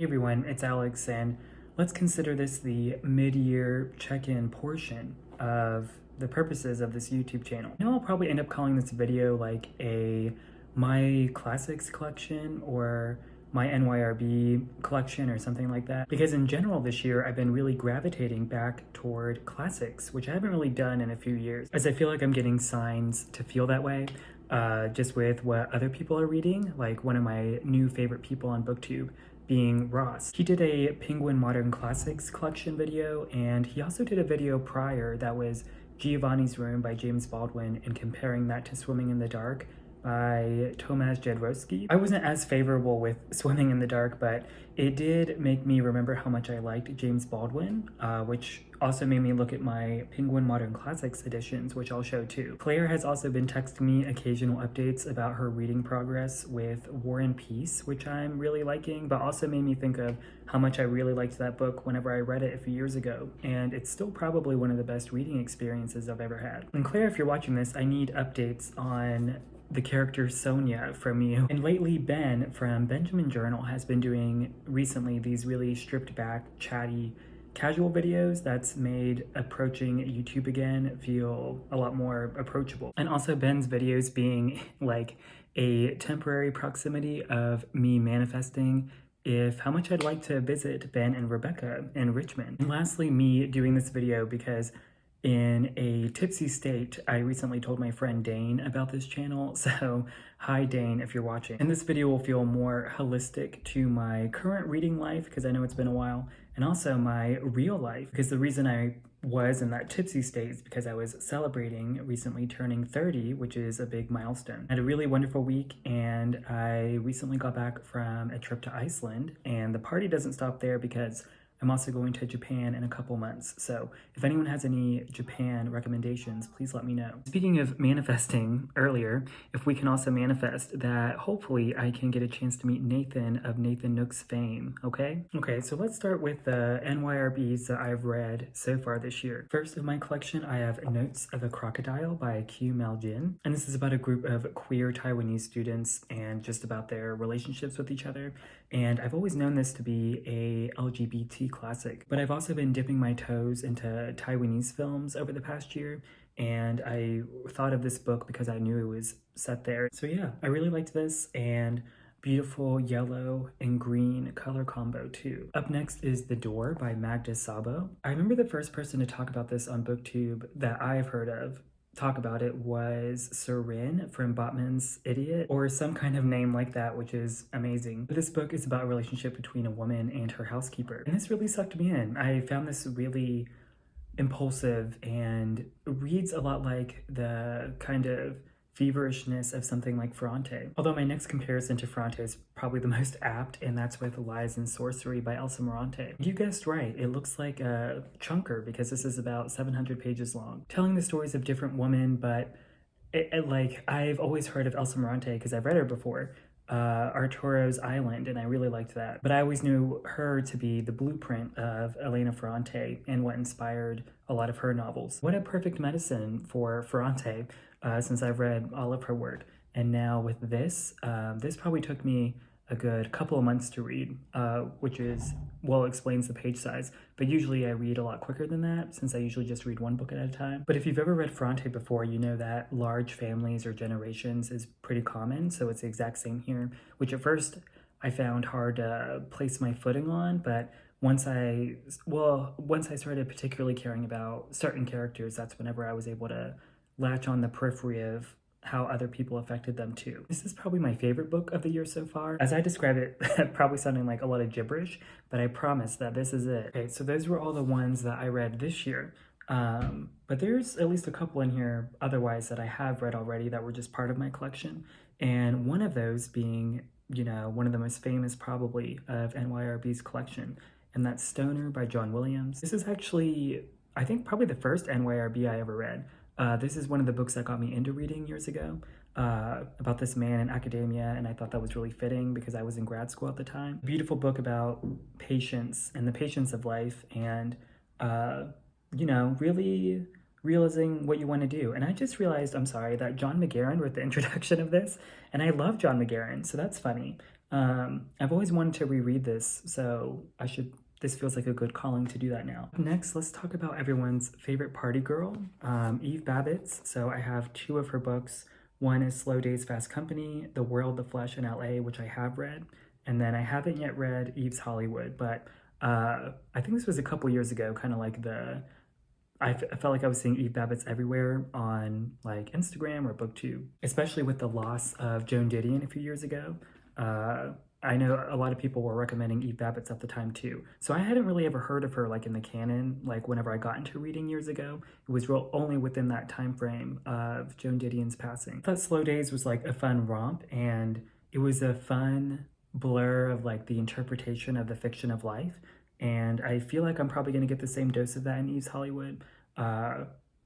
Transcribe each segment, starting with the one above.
Hey everyone, it's Alex, and let's consider this the mid-year check-in portion of the purposes of this YouTube channel. I know I'll probably end up calling this video like a My Classics collection or my NYRB collection or something like that, because in general this year I've been really gravitating back toward classics, which I haven't really done in a few years, as I feel like I'm getting signs to feel that way. Just with what other people are reading, like one of my new favorite people on BookTube being Ross. He did a Penguin Modern Classics collection video, and he also did a video prior that was Giovanni's Room by James Baldwin and comparing that to Swimming in the Dark by Tomasz Jadrowski. I wasn't as favorable with Swimming in the Dark, but it did make me remember how much I liked James Baldwin, which also made me look at my Penguin Modern Classics editions, which I'll show too. Claire has also been texting me occasional updates about her reading progress with War and Peace, which I'm really liking, but also made me think of how much I really liked that book whenever I read it a few years ago, and it's still probably one of the best reading experiences I've ever had. And Claire, if you're watching this, I need updates on the character Sonia from you. And lately Ben from Benjamin Journal has been doing recently these really stripped back, chatty, casual videos that's made approaching YouTube again feel a lot more approachable. And also Ben's videos being like a temporary proximity of me manifesting how much I'd like to visit Ben and Rebecca in Richmond. And lastly, me doing this video because in a tipsy state, I recently told my friend Dane about this channel, so hi Dane if you're watching. And this video will feel more holistic to my current reading life, because I know it's been a while, and also my real life, because the reason I was in that tipsy state is because I was celebrating recently turning 30, which is a big milestone. I had a really wonderful week, and I recently got back from a trip to Iceland, and the party doesn't stop there because I'm also going to Japan in a couple months, so if anyone has any Japan recommendations, please let me know. Speaking of manifesting earlier, if we can also manifest that hopefully I can get a chance to meet Nathan of Nathan Nook's fame, okay? Okay, so let's start with the NYRBs that I've read so far this year. First of my collection, I have Notes of a Crocodile by Q Mel Jin, and this is about a group of queer Taiwanese students and just about their relationships with each other. And I've always known this to be a LGBT classic, but I've also been dipping my toes into Taiwanese films over the past year, and I thought of this book because I knew it was set there. So yeah, I really liked this, and beautiful yellow and green color combo too. Up next is The Door by Magda Sabo. I remember the first person to talk about this on BookTube that I've heard of talk about it was Serin from Botman's Idiot, or some kind of name like that, which is amazing. But this book is about a relationship between a woman and her housekeeper, and this really sucked me in. I found this really impulsive and reads a lot like the kind of feverishness of something like Ferrante. Although my next comparison to Ferrante is probably the most apt, and that's with Lies and Sorcery by Elsa Morante. You guessed right, it looks like a chunker because this is about 700 pages long, telling the stories of different women, but like I've always heard of Elsa Morante because I've read her before, Arturo's Island, and I really liked that. But I always knew her to be the blueprint of Elena Ferrante and what inspired a lot of her novels. What a perfect medicine for Ferrante, since I've read all of her work. And now with this, this probably took me a good couple of months to read, which is, well, explains the page size, but usually I read a lot quicker than that since I usually just read one book at a time. But if you've ever read Ferrante before, you know that large families or generations is pretty common, so it's the exact same here, which at first I found hard to place my footing on, but once I started particularly caring about certain characters, that's whenever I was able to latch on the periphery of how other people affected them too. This is probably my favorite book of the year so far. As I describe it, probably sounding like a lot of gibberish, but I promise that this is it. Okay, so those were all the ones that I read this year. But there's at least a couple in here otherwise that I have read already that were just part of my collection. And one of those being, you know, one of the most famous probably of NYRB's collection, and that's Stoner by John Williams. This is actually, I think, probably the first NYRB I ever read. This is one of the books that got me into reading years ago, about this man in academia, and I thought that was really fitting because I was in grad school at the time. Beautiful book about patience and the patience of life, and you know, really realizing what you want to do. And I just realized, I'm sorry, that John McGarren wrote the introduction of this, and I love John McGarren, so that's funny. I've always wanted to reread this, so this feels like a good calling to do that now. Next, let's talk about everyone's favorite party girl, Eve Babbitt's. So I have 2 of her books. One is Slow Days, Fast Company, The World, The Flesh, and LA, which I have read. And then I haven't yet read Eve's Hollywood, but I think this was a couple years ago, kind of like I felt like I was seeing Eve Babbitt's everywhere on like Instagram or BookTube, especially with the loss of Joan Didion a few years ago. I know a lot of people were recommending Eve Babbitt's at the time too. So I hadn't really ever heard of her like in the canon, like whenever I got into reading years ago. It was only within that time frame of Joan Didion's passing. I thought Slow Days was like a fun romp, and it was a fun blur of like the interpretation of the fiction of life. And I feel like I'm probably going to get the same dose of that in Eve's Hollywood.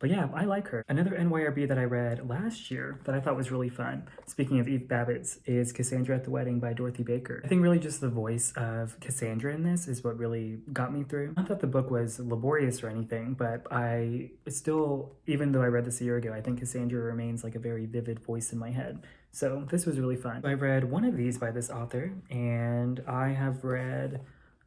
But yeah, I like her. Another NYRB that I read last year that I thought was really fun, speaking of Eve Babbitt's, is Cassandra at the Wedding by Dorothy Baker. I think really just the voice of Cassandra in this is what really got me through. Not that the book was laborious or anything, but I still, even though I read this a year ago, I think Cassandra remains like a very vivid voice in my head. So this was really fun. I read one of these by this author, and I have read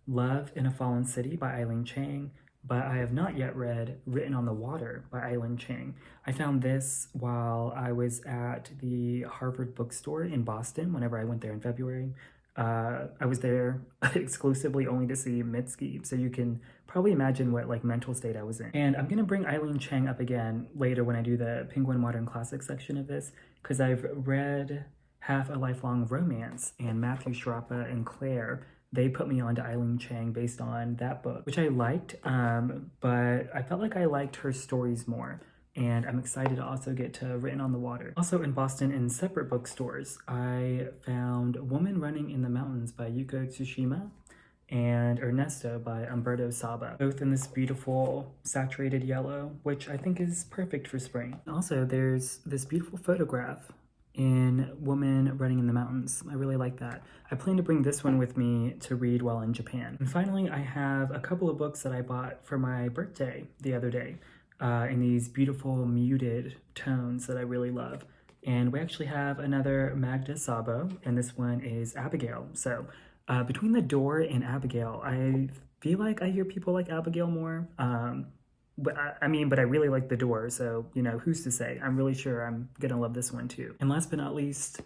Love in a Fallen City by Eileen Chang, but I have not yet read Written on the Water by Eileen Chang. I found this while I was at the Harvard bookstore in Boston whenever I went there in February. I was there exclusively only to see Mitski, so you can probably imagine what like mental state I was in. And I'm gonna bring Eileen Chang up again later when I do the Penguin Modern Classics section of this, because I've read Half a Lifelong Romance, and Matthew Sharapa and Claire, they put me on to Eileen Chang based on that book, which I liked, but I felt like I liked her stories more, and I'm excited to also get to Written on the Water. Also in Boston, in separate bookstores, I found Woman Running in the Mountains by Yuko Tsushima and Ernesto by Umberto Saba, both in this beautiful saturated yellow, which I think is perfect for spring. Also, there's this beautiful photograph in Woman Running in the Mountains. I really like that. I plan to bring this one with me to read while in Japan. And finally, I have a couple of books that I bought for my birthday the other day in these beautiful muted tones that I really love. And we actually have another Magda Sabo, and this one is Abigail. So between The Door and Abigail, I feel like I hear people like Abigail more. But I really like The Door, so, you know, who's to say? I'm really sure I'm gonna love this one too. And last but not least,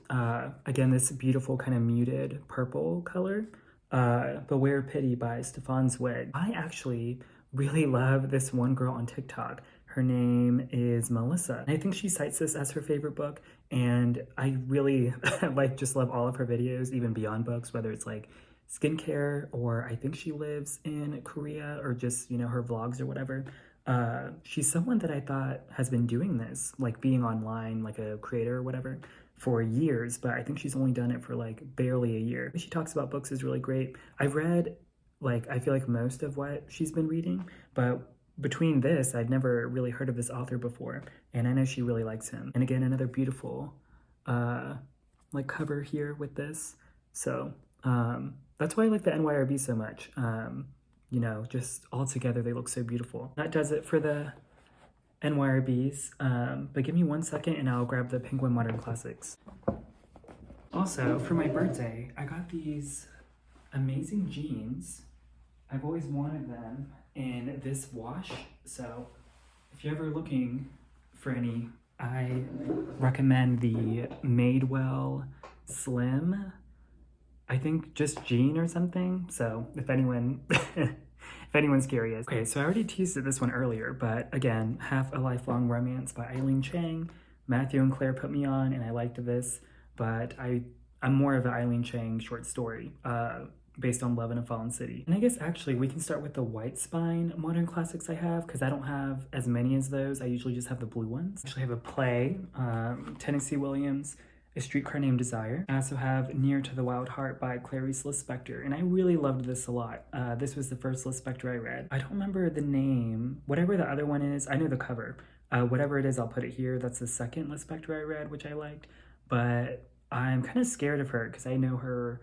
again, this beautiful kind of muted purple color, Beware Pity by Stefan Zweig. I actually really love this one girl on TikTok. Her name is Melissa. I think she cites this as her favorite book, and I really just love all of her videos, even beyond books, whether it's like skincare, or I think she lives in Korea, or just, you know, her vlogs or whatever. She's someone that I thought has been doing this, like being online, like a creator or whatever, for years, but I think she's only done it for like barely a year. She talks about books is really great. I've read I feel like most of what she's been reading, but between this, I'd never really heard of this author before, and I know she really likes him. And again, another beautiful like cover here with this. So that's why I like the NYRB so much. You know, just all together, they look so beautiful. That does it for the NYRBs, but give me 1 second and I'll grab the Penguin Modern Classics. Also, for my birthday, I got these amazing jeans. I've always wanted them in this wash, so if you're ever looking for any, I recommend the Madewell Slim, I think just jean or something. So if anyone, if anyone's curious. Okay, so I already teased this one earlier, but again, Half a Lifelong Romance by Eileen Chang. Matthew and Claire put me on, and I liked this, but I'm more of an Eileen Chang short story based on Love in a Fallen City. And I guess actually we can start with the white spine modern classics I have, because I don't have as many as those. I usually just have the blue ones. I actually have a play, Tennessee Williams, A Streetcar Named Desire. I also have Near to the Wild Heart by Clarice Lispector, and I really loved this a lot. This was the first Lispector I read. I don't remember the name, whatever the other one is. I know the cover. Whatever it is, I'll put it here. That's the second Lispector I read, which I liked, but I'm kind of scared of her because I know her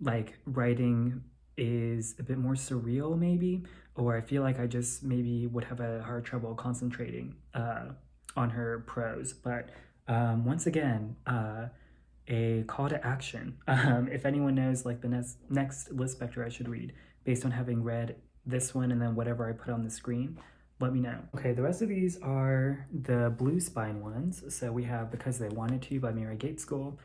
like writing is a bit more surreal maybe, or I feel like I just maybe would have a hard trouble concentrating on her prose. But once again, a call to action. If anyone knows like the next list vector I should read based on having read this one and then whatever I put on the screen, let me know. Okay, the rest of these are the blue spine ones. So we have Because They Wanted To by Mary Gaitskell.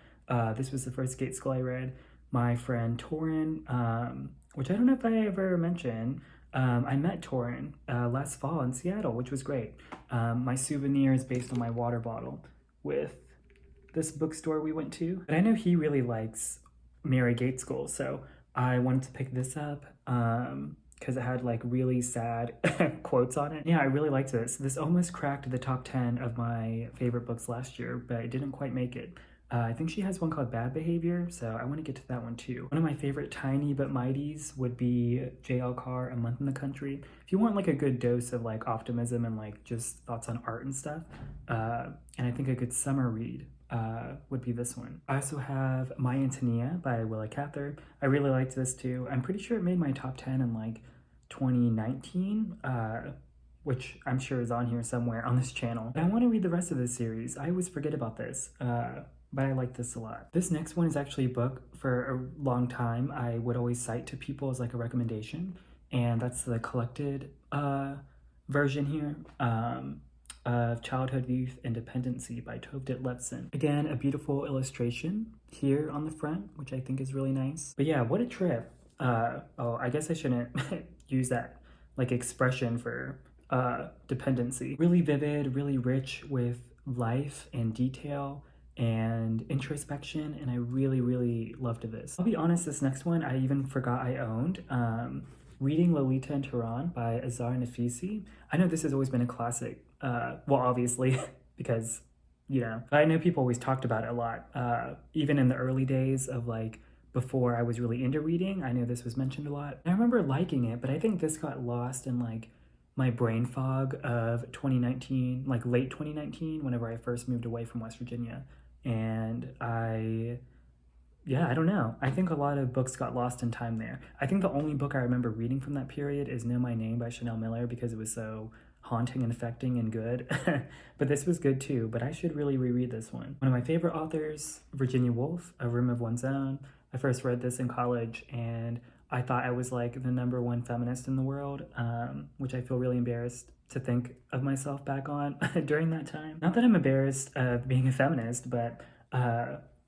This was the first Gaitskell I read. My friend Torin, which I don't know if I ever mentioned, I met Torin last fall in Seattle, which was great. My souvenir is based on my water bottle with this bookstore we went to. But I know he really likes Mary Gaitskell, so I wanted to pick this up because it had like really sad quotes on it. Yeah, I really liked this. This almost cracked the top 10 of my favorite books last year, but it didn't quite make it. I think she has one called Bad Behavior, so I want to get to that one too. One of my favorite tiny but mighties would be J.L. Carr, A Month in the Country. If you want like a good dose of like optimism and like just thoughts on art and stuff, and I think a good summer read would be this one. I also have My Antonia by Willa Cather. I really liked this too. I'm pretty sure it made my top 10 in like 2019, which I'm sure is on here somewhere on this channel. But I want to read the rest of this series. I always forget about this, but I like this a lot. This next one is actually a book for a long time I would always cite to people as like a recommendation, and that's the collected version here. Of Childhood, Youth, and Dependency by Tove Ditlevsen. Again, a beautiful illustration here on the front, which I think is really nice. But yeah, what a trip. Oh, I guess I shouldn't use that like expression for dependency. Really vivid, really rich with life and detail and introspection, and I really, really loved this. I'll be honest, this next one I even forgot I owned. Reading Lolita in Tehran by Azar Nafisi. I know this has always been a classic. Well, obviously, because, you know, I know people always talked about it a lot. Even in the early days of like, before I was really into reading, I know this was mentioned a lot. I remember liking it, but I think this got lost in like my brain fog of 2019, like late 2019, whenever I first moved away from West Virginia. And I don't know. I think a lot of books got lost in time there. I think the only book I remember reading from that period is Know My Name by Chanel Miller because it was so haunting and affecting and good. But this was good too, but I should really reread this one. One of my favorite authors, Virginia Woolf, A Room of One's Own. I first read this in college and I thought I was like the #1 feminist in the world, which I feel really embarrassed to think of myself back on during that time. Not that I'm embarrassed of being a feminist, but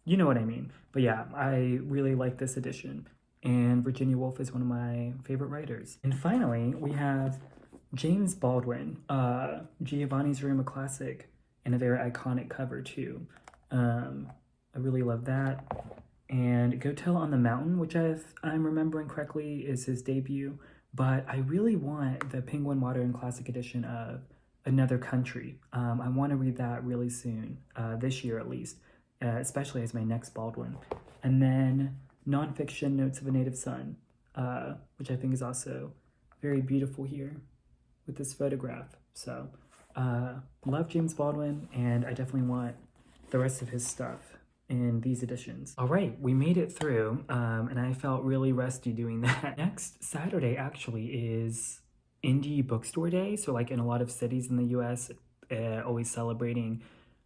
you know what I mean. But yeah, I really like this edition. And Virginia Woolf is one of my favorite writers. And finally, we have James Baldwin, Giovanni's Room, a classic, and a very iconic cover too. I really love that. And Go Tell on the Mountain, which if I'm remembering correctly is his debut, but I really want the Penguin Modern Classic Edition of Another Country. I want to read that really soon, this year at least. Especially as my next Baldwin. And then nonfiction Notes of a Native Son, which I think is also very beautiful here with this photograph. So love James Baldwin, and I definitely want the rest of his stuff in these editions. All right, we made it through, and I felt really rusty doing that. Next Saturday actually is Indie Bookstore Day. So like in a lot of cities in the US, always celebrating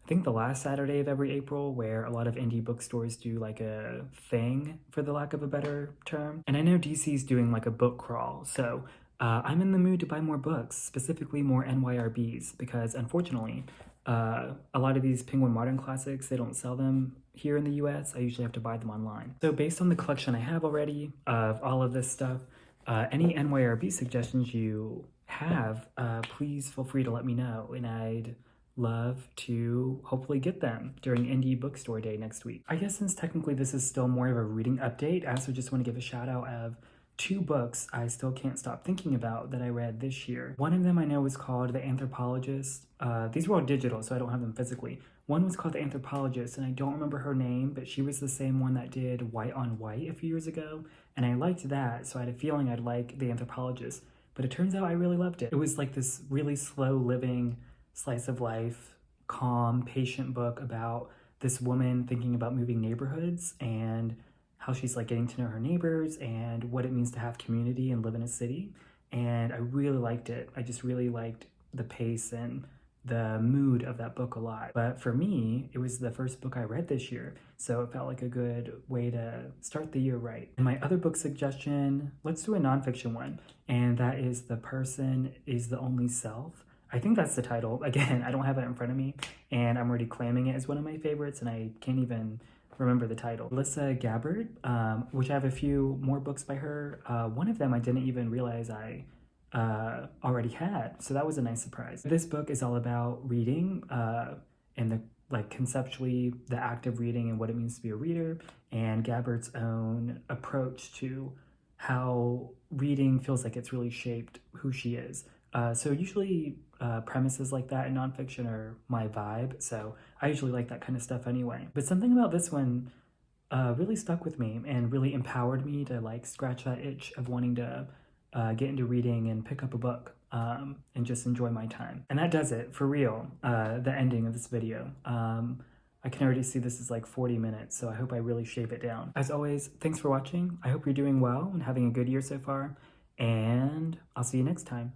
I think the last Saturday of every April, where a lot of indie bookstores do like a thing, for the lack of a better term. And I know DC's doing like a book crawl, so I'm in the mood to buy more books, specifically more NYRBs, because unfortunately, a lot of these Penguin Modern Classics, they don't sell them here in the US. I usually have to buy them online. So based on the collection I have already of all of this stuff, any NYRB suggestions you have, please feel free to let me know, and I'd love to hopefully get them during Indie Bookstore Day next week. I guess since technically this is still more of a reading update, I also just want to give a shout out of 2 books I still can't stop thinking about that I read this year. One of them I know was called The Anthropologist. These were all digital, so I don't have them physically. One was called The Anthropologist, and I don't remember her name, but she was the same one that did White on White a few years ago, and I liked that, so I had a feeling I'd like The Anthropologist. But it turns out I really loved it. It was like this really slow living, slice of life, calm, patient book about this woman thinking about moving neighborhoods and how she's like getting to know her neighbors and what it means to have community and live in a city. And I really liked it. I just really liked the pace and the mood of that book a lot. But for me, it was the first book I read this year, so it felt like a good way to start the year right. And my other book suggestion, let's do a nonfiction one, and that is The Person is the Only Self. I think that's the title. Again, I don't have it in front of me, and I'm already claiming it as one of my favorites, and I can't even remember the title. Alyssa Gabbard, which I have a few more books by her. One of them I didn't even realize I already had, so that was a nice surprise. This book is all about reading and the conceptually the act of reading and what it means to be a reader, and Gabbard's own approach to how reading feels like it's really shaped who she is. So usually premises like that in nonfiction are my vibe, so I usually like that kind of stuff anyway. But something about this one really stuck with me and really empowered me to scratch that itch of wanting to get into reading and pick up a book and just enjoy my time. And that does it, for real, the ending of this video. I can already see this is 40 minutes, so I hope I really shape it down. As always, thanks for watching. I hope you're doing well and having a good year so far, and I'll see you next time.